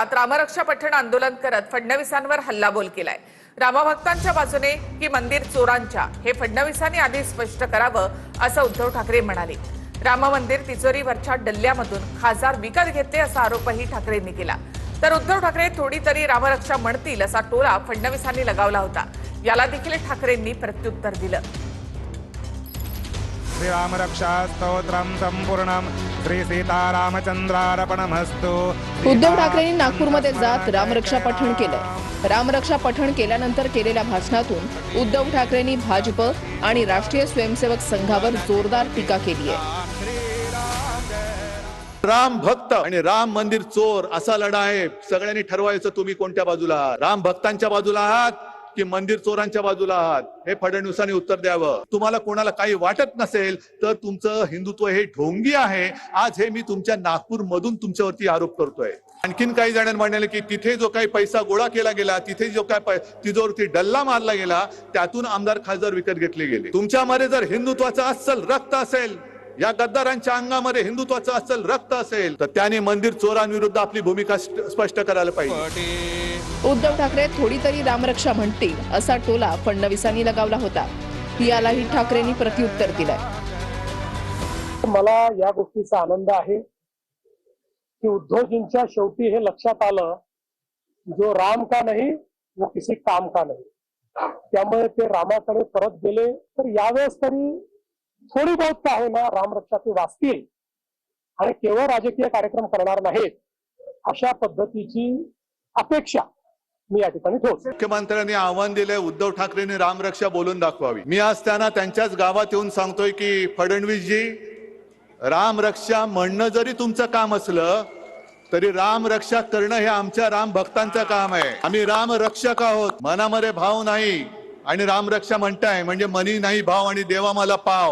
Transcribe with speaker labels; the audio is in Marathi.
Speaker 1: रामरक्षा पठण आंदोलन करत फडणवीसांवर हल्लाबोल केलाय। रामभक्तांच्या बाजूने की मंदिर चोरांच्या, हे फडणवीसांनी आधी स्पष्ट करावं असं उद्धव ठाकरे म्हणाले। राम मंदिर तिजोरीवरच्या डल्ल्यामधून खासदार विकत घेतले असा आरोपही ठाकरेंनी केला। तर उद्धव ठाकरे थोडी तरी रामरक्षा म्हणतील असा टोला फडणवीसांनी लगावला होता। याला देखील ठाकरेंनी प्रत्युत्तर दिलं।
Speaker 2: श्रीराम रक्षा स्तोत्रम संपूर्णम श्री सीतारामचंद्रार्पणमस्तु।
Speaker 3: उद्धव ठाकरेंनी नागपूरमध्ये जात रामरक्षा पठण केलं। रामरक्षा पठण केल्यानंतर केलेल्या भाषणातून उद्धव ठाकरेंनी भाजप आणि राष्ट्रीय स्वयंसेवक संघावर जोरदार टीका केली आहे।
Speaker 4: राम भक्त आणि राम मंदिर चोर असा लढा आहे। सगळ्यांनी ठरवायचं तुम्ही कोणत्या बाजूला आहात, राम भक्तांच्या बाजूला आहात की मंदिर चोरांच्या बाजूला आहात, हे फडणवीसांनी उत्तर द्यावं। तुम्हाला कोणाला काही वाटत नसेल तर तुमचं हिंदुत्व हे ढोंगी आहे। आज हे मी तुमच्या नागपूर मधून तुमच्यावरती आरोप करतोय। आणखीन काही जणांनी म्हणाले की तिथे जो काही पैसा गोळा केला गेला, तिथे जो काय तिजोरीवरती डल्ला मारला गेला, त्यातून आमदार खासदार विकत घेतले गेले। तुमच्यामध्ये जर हिंदुत्वाचं अस्सल रक्त असेल, या गद्दारांच्या अंगामध्ये हिंदुत्वाचं अस्सल रक्त असेल, तर त्याने मंदिर चोरांविरुद्ध आपली भूमिका स्पष्ट करायला पाहिजे।
Speaker 3: उद्धव ठाकरे थोडी तरी रामरक्षा म्हणतील असा टोला फडणवीसांनी लगावला होता। यालाही ठाकरेंनी प्रत्युत्तर दिलंय।
Speaker 5: मला या गोष्टीचा आनंद आहे की उद्धवजींच्या शेवटी हे लक्षात आलं, जो राम का नहीं वो किसी काम का नहीं। त्यामुळे ते रामाकडे परत गेले। तर यावेळेस तरी थोडी बहुत का होईना रामरक्षा ते वाचतील आणि केवळ राजकीय कार्यक्रम करणार नाहीत, अशा पद्धतीची अपेक्षा मी या ठिकाणी ठेवतो।
Speaker 4: मुख्यमंत्र्यांनी आव्हान दिले, उद्धव ठाकरेंनी रामरक्षा बोलून दाखवावी। मी आज त्यांना त्यांच्याच गावात येऊन सांगतोय की फडणवीसजी, रामरक्षा म्हणणं जरी तुमचं काम असलं तरी रामरक्षा करणं हे आमच्या राम भक्तांचं काम आहे। आम्ही रामरक्षक आहोत, मनामध्ये भाव नाही। आणि रामरक्षा म्हणताय म्हणजे मनी नाही भाव, आणि देवा मला पाव।